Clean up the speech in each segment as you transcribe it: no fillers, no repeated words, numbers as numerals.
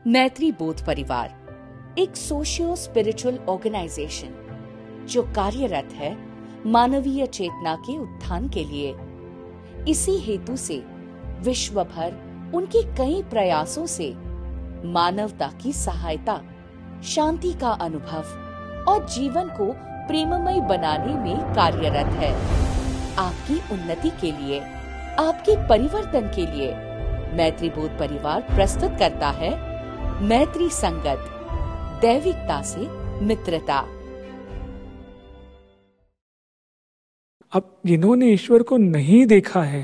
मैत्री बोध परिवार एक सोशियो स्पिरिचुअल ऑर्गेनाइजेशन जो कार्यरत है मानवीय चेतना के उत्थान के लिए। इसी हेतु से विश्व भर उनके कई प्रयासों से मानवता की सहायता, शांति का अनुभव और जीवन को प्रेममय बनाने में कार्यरत है। आपकी उन्नति के लिए, आपके परिवर्तन के लिए मैत्री बोध परिवार प्रस्तुत करता है मैत्री संगत, दैविकता से मित्रता। अब जिन्होंने ईश्वर को नहीं देखा है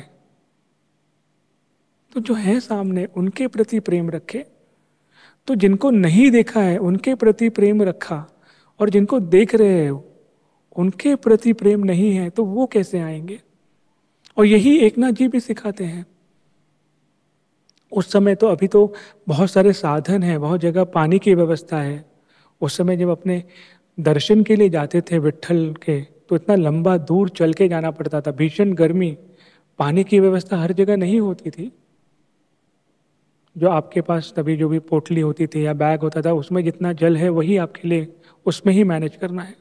तो जो है सामने उनके प्रति प्रेम रखे, तो जिनको नहीं देखा है उनके प्रति प्रेम रखा, और जिनको देख रहे हो उनके प्रति प्रेम नहीं है तो वो कैसे आएंगे। और यही एकनाथ जी भी सिखाते हैं। उस समय तो अभी तो बहुत सारे साधन हैं, बहुत जगह पानी की व्यवस्था है। उस समय जब अपने दर्शन के लिए जाते थे विट्ठल के, तो इतना लंबा दूर चल के जाना पड़ता था, भीषण गर्मी, पानी की व्यवस्था हर जगह नहीं होती थी। जो आपके पास तभी जो भी पोटली होती थी या बैग होता था, उसमें जितना जल है वही आपके लिए, उसमें ही मैनेज करना है।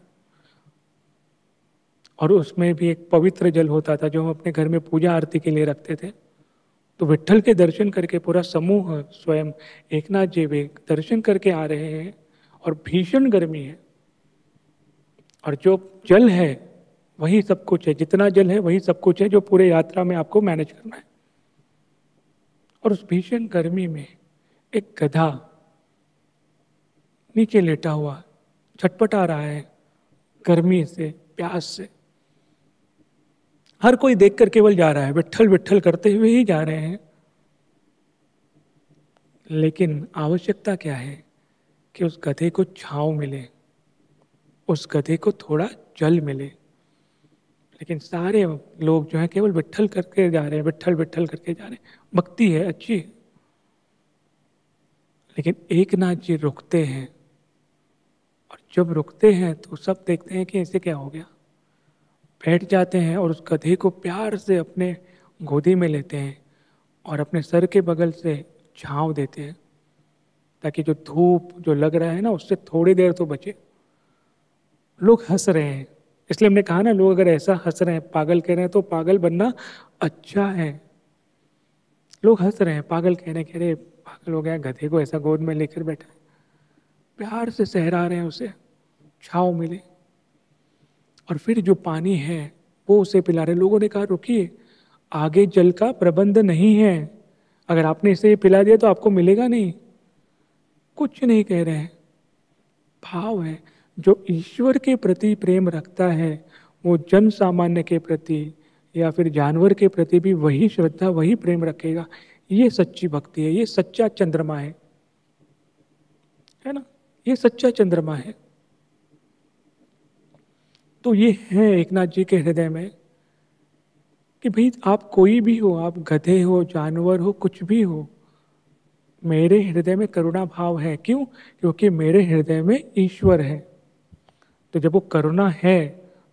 और उसमें भी एक पवित्र जल होता था जो हम अपने घर में पूजा आरती के लिए रखते थे। तो विट्ठल के दर्शन करके पूरा समूह, स्वयं एकनाथ जी भी दर्शन करके आ रहे हैं और भीषण गर्मी है, और जो जल है वही सब कुछ है, जितना जल है वही सब कुछ है जो पूरे यात्रा में आपको मैनेज करना है। और उस भीषण गर्मी में एक गधा नीचे लेटा हुआ छटपटा रहा है गर्मी से, प्यास से। हर कोई देखकर केवल जा रहा है, विट्ठल विट्ठल करते हुए ही जा रहे हैं। लेकिन आवश्यकता क्या है कि उस गधे को छांव मिले, उस गधे को थोड़ा जल मिले। लेकिन सारे लोग जो है केवल विट्ठल करके जा रहे हैं, विट्ठल विट्ठल करके जा रहे हैं। भक्ति है, अच्छी है, लेकिन एकनाथ जी रुकते हैं। और जब रुकते हैं तो सब देखते हैं कि ऐसे क्या हो गया। बैठ जाते हैं और उस गधे को प्यार से अपने गोदी में लेते हैं और अपने सर के बगल से छांव देते हैं, ताकि जो धूप जो लग रहा है ना उससे थोड़ी देर तो बचे। लोग हंस रहे हैं, इसलिए हमने कहा ना, लोग अगर ऐसा हंस रहे हैं, पागल कह रहे हैं, तो पागल बनना अच्छा है। लोग हंस रहे हैं, पागल कह रहे हैं, कह रहे पागल हो गया, गधे को ऐसा गोद में लेकर बैठा है। प्यार से सहरा रहे हैं उसे, छांव मिले। और फिर जो पानी है वो उसे पिला रहे। लोगों ने कहा रुकिए, आगे जल का प्रबंध नहीं है, अगर आपने इसे पिला दिया तो आपको मिलेगा नहीं। कुछ नहीं कह रहे हैं, भाव है। जो ईश्वर के प्रति प्रेम रखता है वो जन सामान्य के प्रति या फिर जानवर के प्रति भी वही श्रद्धा, वही प्रेम रखेगा। ये सच्ची भक्ति है, ये सच्चा चंद्रमा है ना, ये सच्चा चंद्रमा है। तो ये है एकनाथ जी के हृदय में कि भाई आप कोई भी हो, आप गधे हो, जानवर हो, कुछ भी हो, मेरे हृदय में करुणा भाव है। क्यों? क्योंकि मेरे हृदय में ईश्वर है। तो जब वो करुणा है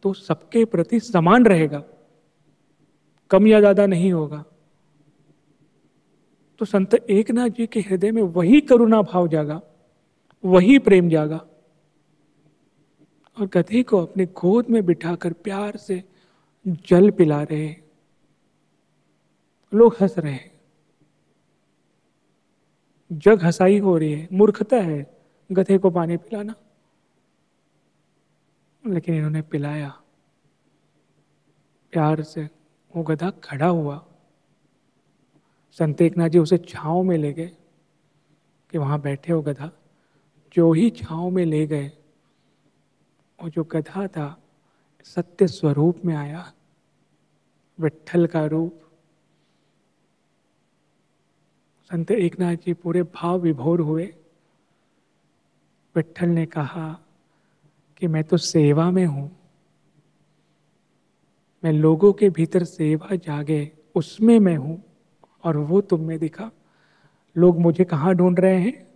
तो सबके प्रति समान रहेगा, कम या ज्यादा नहीं होगा। तो संत एकनाथ जी के हृदय में वही करुणा भाव जागा, वही प्रेम जागा, और गधे को अपने गोद में बिठाकर प्यार से जल पिला रहे हैं। लोग हंस रहे हैं, जग हंसाई हो रही है, मूर्खता है गधे को पानी पिलाना। लेकिन इन्होंने पिलाया प्यार से। वो गधा खड़ा हुआ, संत एकनाथ जी उसे छांव में ले गए कि वहां बैठे हो गधा। जो ही छांव में ले गए, और जो गधा था सत्य स्वरूप में आया, विट्ठल का रूप। संत एकनाथ जी पूरे भाव विभोर हुए। विट्ठल ने कहा कि मैं तो सेवा में हूं, मैं लोगों के भीतर सेवा जागे उसमें मैं हूं, और वो तुम में दिखा। लोग मुझे कहाँ ढूंढ रहे हैं?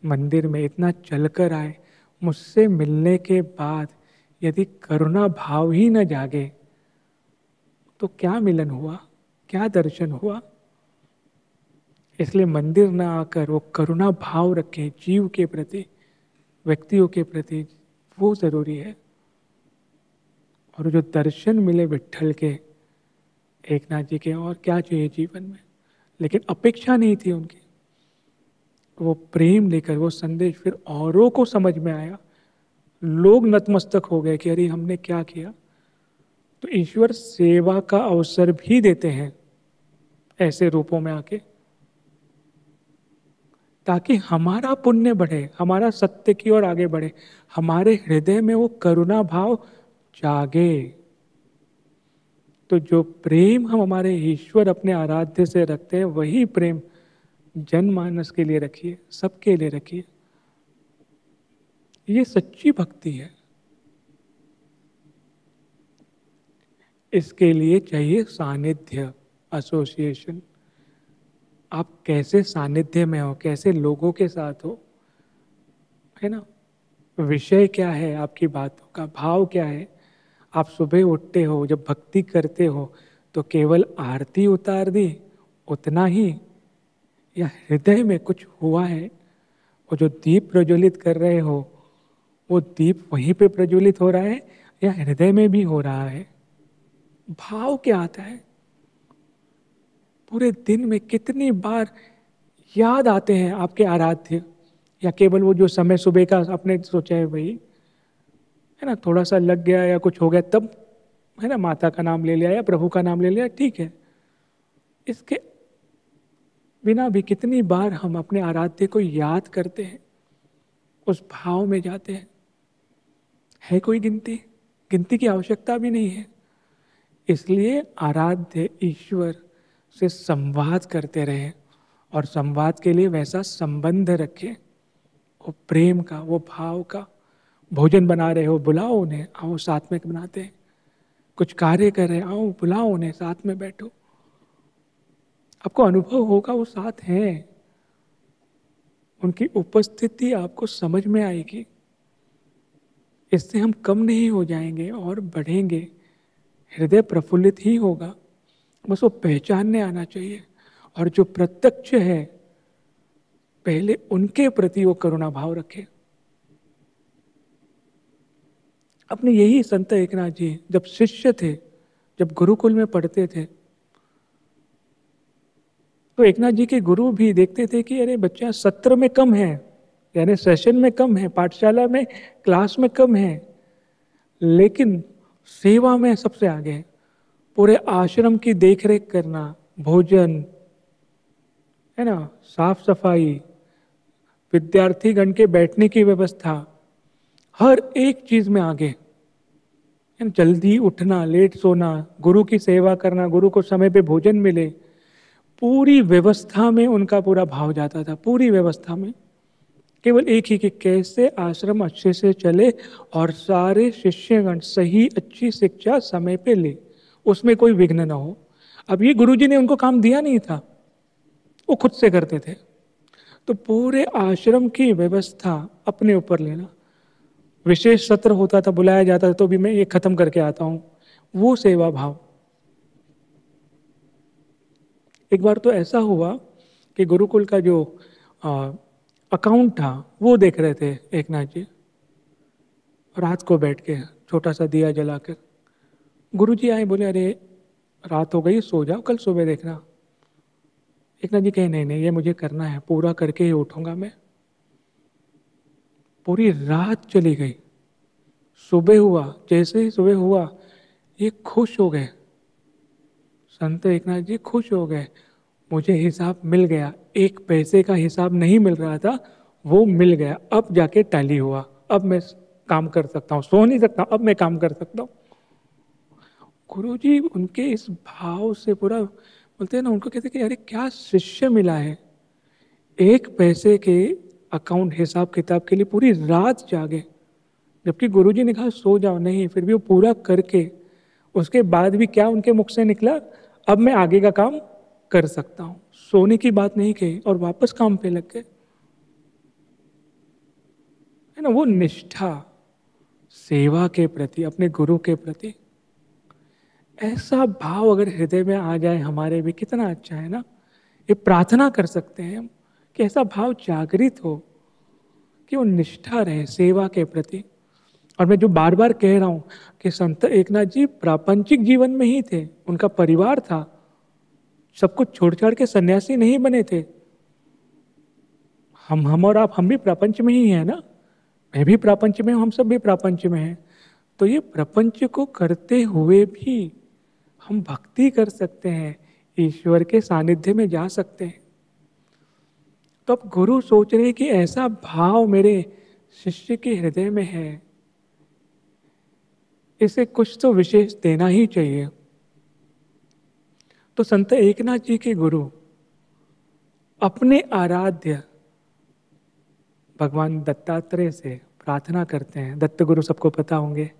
मंदिर में। इतना चलकर आए, मुझसे मिलने के बाद यदि करुणा भाव ही न जागे तो क्या मिलन हुआ, क्या दर्शन हुआ? इसलिए मंदिर ना आकर वो करुणा भाव रखें जीव के प्रति, व्यक्तियों के प्रति, वो जरूरी है। और जो दर्शन मिले विट्ठल के, एकनाथ जी के, और क्या चाहिए जीवन में। लेकिन अपेक्षा नहीं थी उनकी, वो प्रेम लेकर वो संदेश फिर औरों को समझ में आया, लोग नतमस्तक हो गए कि अरे हमने क्या किया। तो ईश्वर सेवा का अवसर भी देते हैं ऐसे रूपों में आके, ताकि हमारा पुण्य बढ़े, हमारा सत्य की ओर आगे बढ़े, हमारे हृदय में वो करुणा भाव जागे। तो जो प्रेम हम हमारे ईश्वर अपने आराध्य से रखते हैं, वही प्रेम जनमानस के लिए रखिए, सबके लिए रखिए। ये सच्ची भक्ति है। इसके लिए चाहिए सानिध्य, एसोसिएशन। आप कैसे सानिध्य में हो, कैसे लोगों के साथ हो, है ना। विषय क्या है आपकी बातों का, भाव क्या है। आप सुबह उठते हो, जब भक्ति करते हो तो केवल आरती उतार दी उतना ही, या हृदय में कुछ हुआ है। वो जो दीप प्रज्वलित कर रहे हो, वो दीप वहीं पे प्रज्वलित हो रहा है या हृदय में भी हो रहा है। भाव क्या आता है। पूरे दिन में कितनी बार याद आते हैं आपके आराध्य, या केवल वो जो समय सुबह का आपने सोचा है वही, है ना, थोड़ा सा लग गया या कुछ हो गया तब, है ना, माता का नाम ले लिया या प्रभु का नाम ले लिया, ठीक है। इसके बिना भी कितनी बार हम अपने आराध्य को याद करते हैं, उस भाव में जाते हैं। है कोई गिनती? गिनती की आवश्यकता भी नहीं है। इसलिए आराध्य ईश्वर से संवाद करते रहे, और संवाद के लिए वैसा संबंध रखें, वो प्रेम का, वो भाव का। भोजन बना रहे हो, बुलाओ उन्हें, आओ साथ में बनाते हैं। कुछ कार्य कर रहे, आओ बुलाओ उन्हें, साथ में बैठो। आपको अनुभव होगा वो साथ हैं, उनकी उपस्थिति आपको समझ में आएगी। इससे हम कम नहीं हो जाएंगे और बढ़ेंगे, हृदय प्रफुल्लित ही होगा। बस वो पहचानने आना चाहिए। और जो प्रत्यक्ष है, पहले उनके प्रति वो करुणा भाव रखे। अपने यही संत एकनाथ जी जब शिष्य थे, जब गुरुकुल में पढ़ते थे, तो एकनाथ जी के गुरु भी देखते थे कि अरे बच्चा सत्र में कम है, यानी सेशन में कम है, पाठशाला में, क्लास में कम है, लेकिन सेवा में सबसे आगे है। पूरे आश्रम की देखरेख करना, भोजन, है ना, साफ सफाई, विद्यार्थी गण के बैठने की व्यवस्था, हर एक चीज में आगे। जल्दी उठना, लेट सोना, गुरु की सेवा करना, गुरु को समय पे भोजन मिले, पूरी व्यवस्था में उनका पूरा भाव जाता था। पूरी व्यवस्था में केवल एक ही कि कैसे आश्रम अच्छे से चले और सारे शिष्यगण सही अच्छी शिक्षा समय पे ले, उसमें कोई विघ्न ना हो। अब ये गुरुजी ने उनको काम दिया नहीं था, वो खुद से करते थे। तो पूरे आश्रम की व्यवस्था अपने ऊपर लेना। विशेष सत्र होता था, बुलाया जाता था, तो भी मैं ये खत्म करके आता हूं, वो सेवा भाव। एक बार तो ऐसा हुआ कि गुरुकुल का जो अकाउंट था वो देख रहे थे एकनाथ जी, रात को बैठ के छोटा सा दिया जलाकर। गुरुजी आए, बोले अरे रात हो गई, सो जाओ, कल सुबह देखना। एकनाथ जी कहे नहीं नहीं, ये मुझे करना है, पूरा करके ही उठूंगा मैं। पूरी रात चली गई, सुबह हुआ, जैसे ही सुबह हुआ ये खुश हो गए, संत एकनाथ जी खुश हो गए, मुझे हिसाब मिल गया। एक पैसे का हिसाब नहीं मिल रहा था, वो मिल गया, अब जाके टैली हुआ, अब मैं काम कर सकता हूँ, सो नहीं सकता, अब मैं काम कर सकता हूँ। गुरुजी उनके इस भाव से पूरा बोलते हैं ना, उनको कहते कि अरे क्या शिष्य मिला है। एक पैसे के अकाउंट हिसाब किताब के लिए पूरी रात जागे, जबकि गुरुजी ने कहा सो जाओ, नहीं, फिर भी वो पूरा करके उसके बाद भी क्या उनके मुख से निकला, अब मैं आगे का काम कर सकता हूं। सोने की बात नहीं कही और वापस काम पे लग गए, है ना। वो निष्ठा सेवा के प्रति, अपने गुरु के प्रति, ऐसा भाव अगर हृदय में आ जाए हमारे भी, कितना अच्छा है ना। ये प्रार्थना कर सकते हैं हम कि ऐसा भाव जागृत हो कि वो निष्ठा रहे सेवा के प्रति। और मैं जो बार बार कह रहा हूं कि संत एकनाथ जी प्रापंचिक जीवन में ही थे, उनका परिवार था, सब कुछ छोड़ छाड़ के सन्यासी नहीं बने थे। हम और आप, हम भी प्रपंच में ही है ना, मैं भी प्रपंच में हूं, हम सब भी प्रपंच में हैं। तो ये प्रपंच को करते हुए भी हम भक्ति कर सकते हैं, ईश्वर के सानिध्य में जा सकते हैं। तो अब गुरु सोच रहे कि ऐसा भाव मेरे शिष्य के हृदय में है, इसे कुछ तो विशेष देना ही चाहिए। तो संत एकनाथ जी के गुरु अपने आराध्य भगवान दत्तात्रेय से प्रार्थना करते हैं। दत्त गुरु सबको पता होंगे,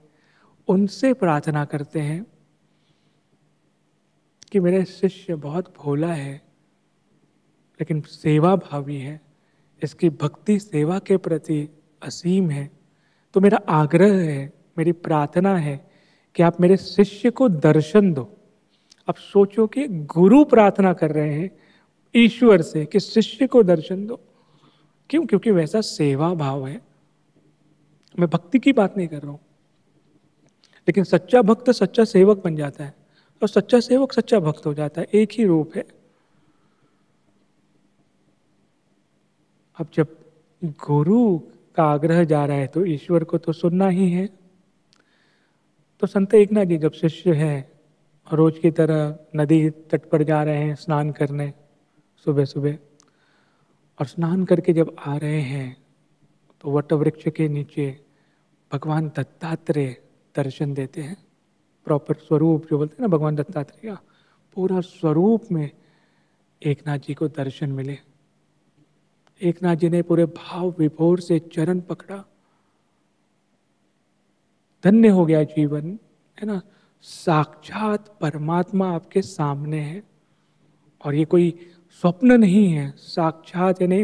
उनसे प्रार्थना करते हैं कि मेरे शिष्य बहुत भोला है लेकिन सेवा भावी है, इसकी भक्ति सेवा के प्रति असीम है। तो मेरा आग्रह है, मेरी प्रार्थना है कि आप मेरे शिष्य को दर्शन दो। अब सोचो कि गुरु प्रार्थना कर रहे हैं ईश्वर से कि शिष्य को दर्शन दो। क्यों? क्योंकि वैसा सेवा भाव है। मैं भक्ति की बात नहीं कर रहा हूं, लेकिन सच्चा भक्त सच्चा सेवक बन जाता है और सच्चा सेवक सच्चा भक्त हो जाता है, एक ही रूप है। अब जब गुरु का आग्रह जा रहा है तो ईश्वर को तो सुनना ही है। तो संत एकनाथ जी जब शिष्य है रोज की तरह नदी तट पर जा रहे हैं स्नान करने सुबह सुबह, और स्नान करके जब आ रहे हैं तो वट वृक्ष के नीचे भगवान दत्तात्रेय दर्शन देते हैं। प्रॉपर स्वरूप जो बोलते हैं ना भगवान दत्तात्रेय का, पूरा स्वरूप में एकनाथ जी को दर्शन मिले। एकनाथ जी ने पूरे भाव विभोर से चरण पकड़ा, धन्य हो गया जीवन, है ना। साक्षात परमात्मा आपके सामने है और ये कोई स्वप्न नहीं है, साक्षात यानी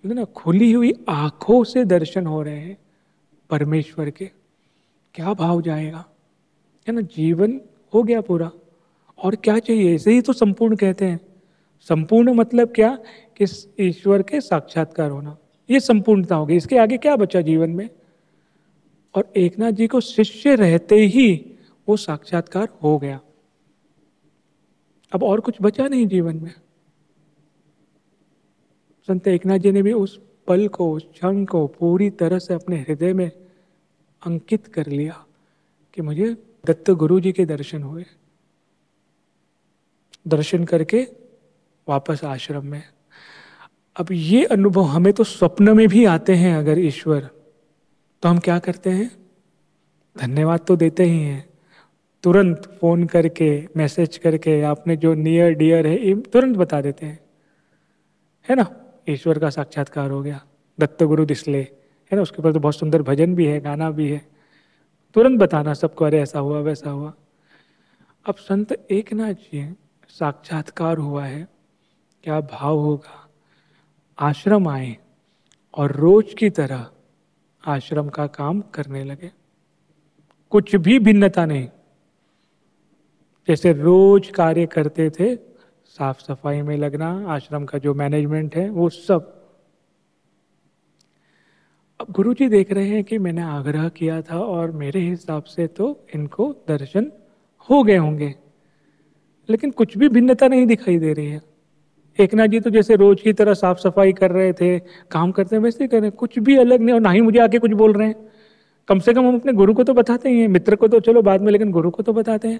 ना खुली हुई आंखों से दर्शन हो रहे हैं परमेश्वर के। क्या भाव जाएगा, है ना। जीवन हो गया पूरा, और क्या चाहिए? इसे ही तो संपूर्ण कहते हैं। संपूर्ण मतलब क्या? कि ईश्वर के साक्षात्कार होना, ये संपूर्णता होगी। इसके आगे क्या बचा जीवन में? और एकनाथ जी को शिष्य रहते ही वो साक्षात्कार हो गया। अब और कुछ बचा नहीं जीवन में। संत एकनाथ जी ने भी उस पल को, उस क्षण को पूरी तरह से अपने हृदय में अंकित कर लिया कि मुझे दत्त गुरु जी के दर्शन हुए। दर्शन करके वापस आश्रम में। अब ये अनुभव हमें तो स्वप्न में भी आते हैं अगर ईश्वर, तो हम क्या करते हैं? धन्यवाद तो देते ही हैं, तुरंत फोन करके मैसेज करके आपने जो नियर डियर है तुरंत बता देते हैं, है ना। ईश्वर का साक्षात्कार हो गया, दत्त गुरु दिसले, है ना। उसके ऊपर तो बहुत सुंदर भजन भी है, गाना भी है। तुरंत बताना सबको, अरे ऐसा हुआ वैसा हुआ। अब संत एकनाथ जी साक्षात्कार हुआ है, क्या भाव होगा। आश्रम आए और रोज की तरह आश्रम का काम करने लगे, कुछ भी भिन्नता नहीं। जैसे रोज कार्य करते थे, साफ सफाई में लगना, आश्रम का जो मैनेजमेंट है वो सब। अब गुरुजी देख रहे हैं कि मैंने आग्रह किया था और मेरे हिसाब से तो इनको दर्शन हो गए होंगे, लेकिन कुछ भी भिन्नता नहीं दिखाई दे रही है। एकनाथ जी तो जैसे रोज की तरह साफ सफाई कर रहे थे, काम करते हैं वैसे ही कर रहे हैं, कुछ भी अलग नहीं। और ना ही मुझे आके कुछ बोल रहे हैं। कम से कम हम अपने गुरु को तो बताते ही हैं, मित्र को तो चलो बाद में, लेकिन गुरु को तो बताते हैं।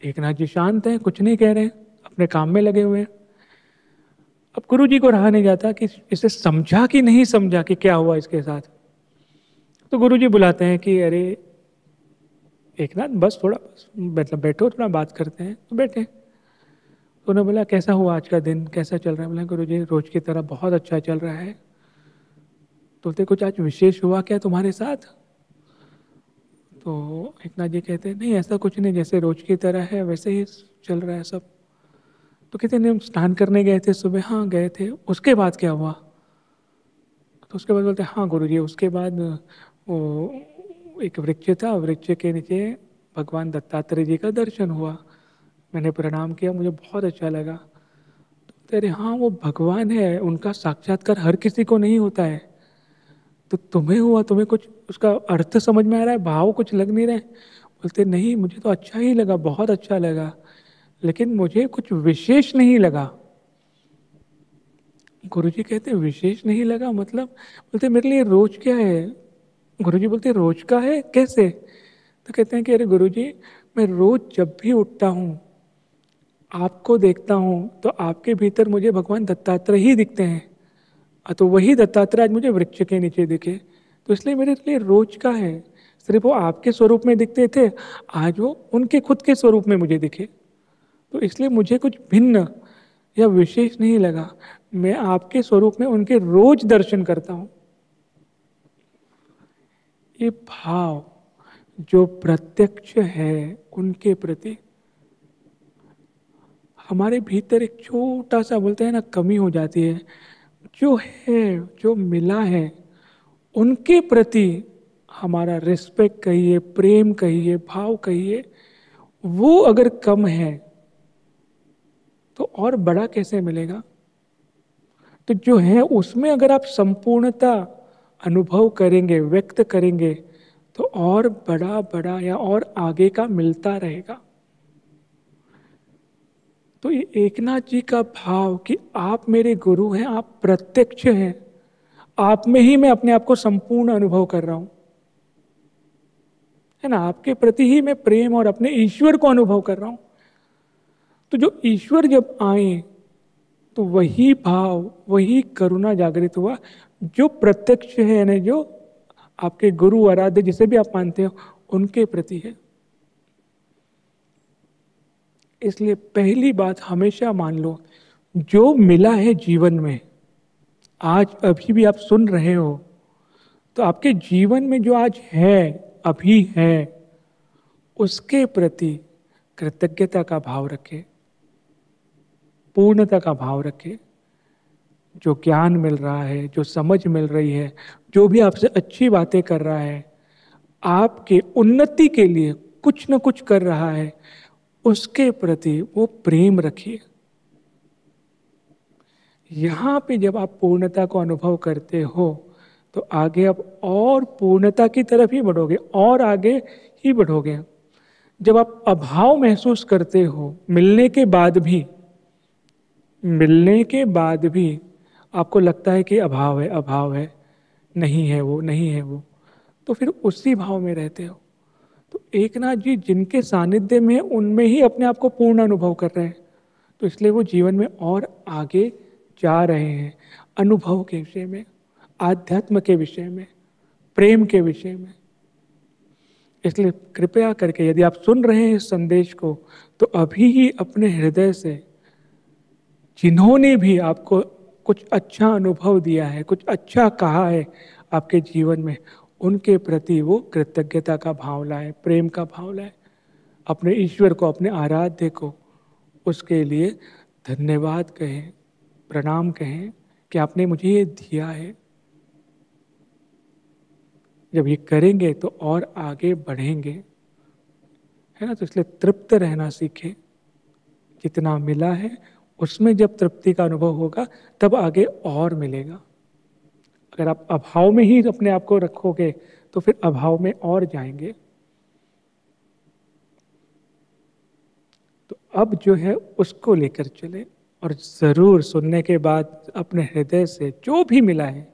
एकनाथ जी शांत हैं, कुछ नहीं कह रहे हैं, अपने काम में लगे हुए हैं। अब गुरु जी को रहा नहीं जाता कि इसे समझा कि नहीं समझा कि क्या हुआ इसके साथ। तो गुरु जी बुलाते हैं कि अरे एकनाथ बस थोड़ा, मतलब बैठो, थोड़ा बात करते हैं। तो बैठे। तो उन्होंने बोला कैसा हुआ आज का दिन, कैसा चल रहा है? बोला गुरु जी रोज की तरह बहुत अच्छा चल रहा है। तो बोलते कुछ आज विशेष हुआ क्या तुम्हारे साथ? तो एकनाथ जी कहते हैं नहीं ऐसा कुछ नहीं, जैसे रोज की तरह है वैसे ही चल रहा है सब। तो कहते नहीं, हम स्नान करने गए थे सुबह। हाँ गए थे, उसके बाद क्या हुआ? तो उसके बाद बोलते हाँ गुरु जी, उसके बाद वो एक वृक्ष था, वृक्ष के नीचे भगवान दत्तात्रेय जी का दर्शन हुआ, मैंने प्रणाम किया, मुझे बहुत अच्छा लगा। बोलते अरे हाँ वो भगवान है, उनका साक्षात्कार हर किसी को नहीं होता है, तो तुम्हें हुआ, तुम्हें कुछ उसका अर्थ समझ में आ रहा है, भाव कुछ लग नहीं रहे? बोलते नहीं मुझे तो अच्छा ही लगा, बहुत अच्छा लगा, लेकिन मुझे कुछ विशेष नहीं लगा। गुरुजी कहते विशेष नहीं लगा मतलब? बोलते मेरे लिए रोज क्या है? गुरुजी बोलते रोज का है कैसे? तो कहते हैं कि अरे गुरुजी मैं रोज जब भी उठता हूँ आपको देखता हूँ तो आपके भीतर मुझे भगवान दत्तात्रेय ही दिखते हैं, तो वही दत्तात्रेय आज मुझे वृक्ष के नीचे दिखे, तो इसलिए मेरे लिए रोज का है। सिर्फ वो आपके स्वरूप में दिखते थे, आज वो उनके खुद के स्वरूप में मुझे दिखे, तो इसलिए मुझे कुछ भिन्न या विशेष नहीं लगा, मैं आपके स्वरूप में उनके रोज दर्शन करता हूं। ये भाव जो प्रत्यक्ष है उनके प्रति, हमारे भीतर एक छोटा सा बोलते हैं ना कमी हो जाती है, जो है जो मिला है उनके प्रति हमारा रिस्पेक्ट कहिए, प्रेम कहिए, भाव कहिए, वो अगर कम है तो और बड़ा कैसे मिलेगा? तो जो है उसमें अगर आप संपूर्णता अनुभव करेंगे, व्यक्त करेंगे, तो और बड़ा बड़ा या और आगे का मिलता रहेगा। तो ये एकनाथ जी का भाव कि आप मेरे गुरु हैं, आप प्रत्यक्ष हैं, आप में ही मैं अपने आप को संपूर्ण अनुभव कर रहा हूं, है ना, आपके प्रति ही मैं प्रेम और अपने ईश्वर को अनुभव कर रहा हूं। तो जो ईश्वर जब आए तो वही भाव, वही करुणा जागृत हुआ जो प्रत्यक्ष है, यानी जो आपके गुरु आराध्य जिसे भी आप मानते हो उनके प्रति है। इसलिए पहली बात हमेशा मान लो, जो मिला है जीवन में, आज अभी भी आप सुन रहे हो, तो आपके जीवन में जो आज है, अभी है, उसके प्रति कृतज्ञता का भाव रखें, पूर्णता का भाव रखें। जो ज्ञान मिल रहा है, जो समझ मिल रही है, जो भी आपसे अच्छी बातें कर रहा है, आपके उन्नति के लिए कुछ न कुछ कर रहा है, उसके प्रति वो प्रेम रखिए। यहां पे जब आप पूर्णता को अनुभव करते हो तो आगे आप और पूर्णता की तरफ ही बढ़ोगे, और आगे ही बढ़ोगे। जब आप अभाव महसूस करते हो, मिलने के बाद भी आपको लगता है कि अभाव है, नहीं है वो, नहीं है वो, तो फिर उसी भाव में रहते हो। तो एकनाथ जी जिनके सानिध्य में उनमें ही अपने आप को पूर्ण अनुभव कर रहे हैं, तो इसलिए वो जीवन में और आगे जा रहे हैं, अनुभव के विषय में, आध्यात्म के विषय में, प्रेम के विषय में। इसलिए कृपया करके यदि आप सुन रहे हैं इस संदेश को, तो अभी ही अपने हृदय से जिन्होंने भी आपको कुछ अच्छा अनुभव दिया है, कुछ अच्छा कहा है आपके जीवन में, उनके प्रति वो कृतज्ञता का भाव लाए, प्रेम का भाव लाए, अपने ईश्वर को, अपने आराध्य को उसके लिए धन्यवाद कहें, प्रणाम कहें कि आपने मुझे ये दिया है। जब ये करेंगे तो और आगे बढ़ेंगे, है ना। तो इसलिए तृप्त रहना सीखें, जितना मिला है उसमें जब तृप्ति का अनुभव होगा तब आगे और मिलेगा। अगर आप अभाव में ही अपने आप को रखोगे तो फिर अभाव में और जाएंगे। तो अब जो है उसको लेकर चले, और जरूर सुनने के बाद अपने हृदय से जो भी मिला है,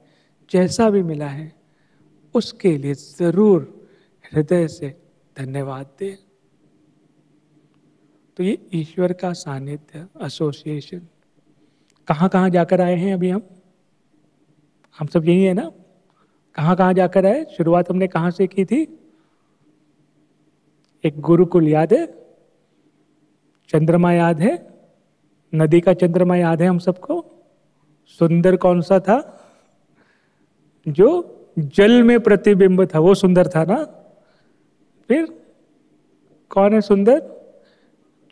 जैसा भी मिला है, उसके लिए जरूर हृदय से धन्यवाद दें। तो ये ईश्वर का सानिध्य, एसोसिएशन, कहाँ कहाँ जाकर आए हैं अभी हम सब यही है ना। कहाँ कहाँ जाकर आए, शुरुआत हमने कहाँ से की थी? एक गुरुकुल याद है, चंद्रमा याद है, नदी का चंद्रमा याद है हम सबको। सुंदर कौन सा था? जो जल में प्रतिबिंब था, वो सुंदर था ना। फिर कौन है सुंदर?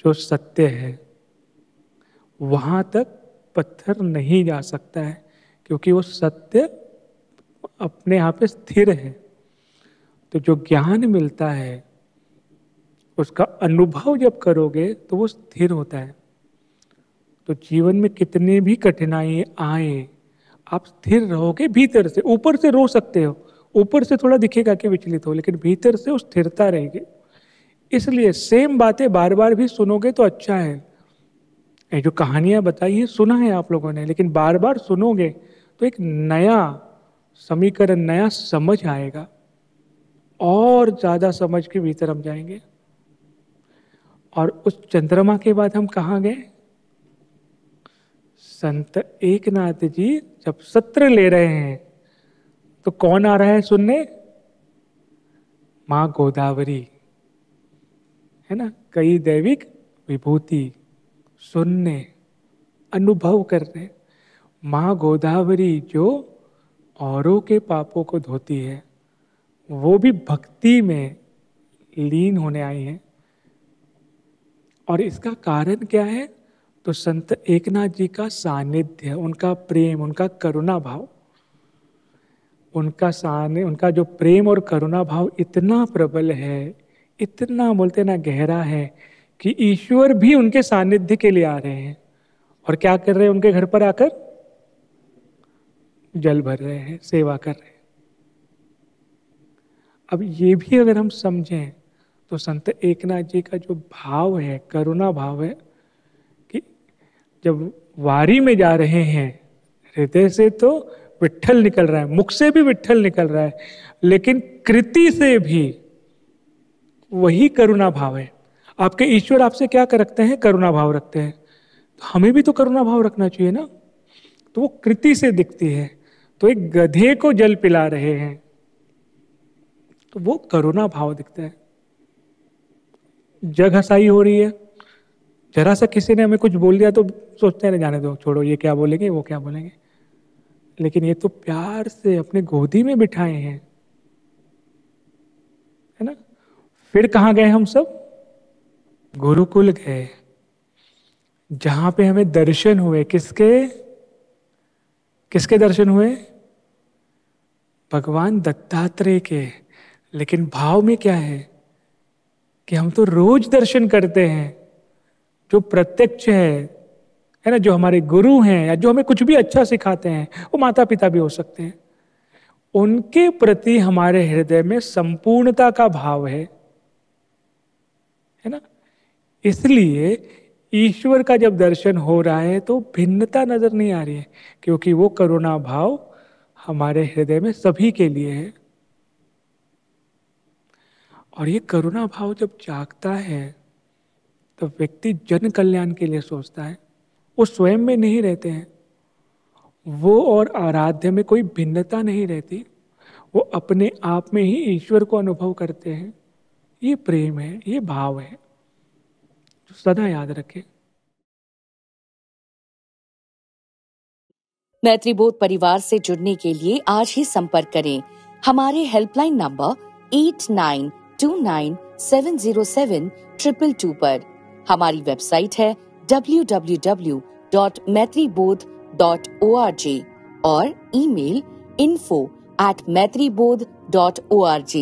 जो सत्य है। वहां तक पत्थर नहीं जा सकता है, क्योंकि वो सत्य अपने यहाँ पे स्थिर है। तो जो ज्ञान मिलता है उसका अनुभव जब करोगे तो वो स्थिर होता है। तो जीवन में कितने भी कठिनाई आए, आप स्थिर रहोगे भीतर से। ऊपर से रो सकते हो, ऊपर से थोड़ा दिखेगा कि विचलित हो, लेकिन भीतर से वो स्थिरता रहेगी। इसलिए सेम बातें बार बार भी सुनोगे तो अच्छा है। ये जो कहानियां बताई है सुना है आप लोगों ने, लेकिन बार बार सुनोगे तो एक नया समीकरण, नया समझ आएगा, और ज्यादा समझ के भीतर हम जाएंगे। और उस चंद्रमा के बाद हम कहाँ गए? संत एकनाथ जी जब सत्र ले रहे हैं तो कौन आ रहा है सुनने? मां गोदावरी, है ना, कई दैविक विभूति सुनने, अनुभव करने। मां गोदावरी जो औरों के पापों को धोती है, वो भी भक्ति में लीन होने आई है। और इसका कारण क्या है? तो संत एकनाथ जी का सानिध्य, उनका प्रेम, उनका करुणा भाव, उनका जो प्रेम और करुणा भाव इतना प्रबल है, इतना बोलते ना गहरा है, कि ईश्वर भी उनके सानिध्य के लिए आ रहे हैं। और क्या कर रहे हैं? उनके घर पर आकर जल भर रहे हैं, सेवा कर रहे हैं। अब ये भी अगर हम समझें तो संत एकनाथ जी का जो भाव है, करुणा भाव है, कि जब वारी में जा रहे हैं, हृदय से तो विट्ठल निकल रहा है, मुख से भी विट्ठल निकल रहा है, लेकिन कृति से भी वही करुणा भाव है। आपके ईश्वर आपसे क्या रखते हैं? करुणा भाव रखते हैं। तो हमें भी तो करुणा भाव रखना चाहिए ना। तो वो कृति से दिखती है। तो एक गधे को जल पिला रहे हैं तो वो करुणा भाव दिखता है। जग हसाई हो रही है, जरा सा किसी ने हमें कुछ बोल दिया तो सोचते हैं जाने दो, छोड़ो, ये क्या बोलेंगे, वो क्या बोलेंगे। लेकिन ये तो प्यार से अपने गोदी में बिठाए हैं, है ना। फिर कहां गए हम सब? गुरुकुल गए, जहां पे हमें दर्शन हुए। किसके? किसके दर्शन हुए? भगवान दत्तात्रेय के। लेकिन भाव में क्या है कि हम तो रोज दर्शन करते हैं। जो प्रत्यक्ष है ना, जो हमारे गुरु हैं या जो हमें कुछ भी अच्छा सिखाते हैं, वो माता पिता भी हो सकते हैं, उनके प्रति हमारे हृदय में संपूर्णता का भाव है ना। इसलिए ईश्वर का जब दर्शन हो रहा है तो भिन्नता नजर नहीं आ रही है, क्योंकि वो करुणा भाव हमारे हृदय में सभी के लिए है। और ये करुणा भाव जब जागता है तो व्यक्ति जन कल्याण के लिए सोचता है। वो स्वयं में नहीं रहते हैं, वो और आराध्य में कोई भिन्नता नहीं रहती, वो अपने आप में ही ईश्वर को अनुभव करते हैं। ये प्रेम है, ये भाव है, जो सदा याद रखें। मैत्रीबोध परिवार से जुड़ने के लिए आज ही संपर्क करें हमारे हेल्पलाइन नंबर 8929707222 पर। हमारी वेबसाइट है www.maitribodh.org और ईमेल info@maitribodh.org।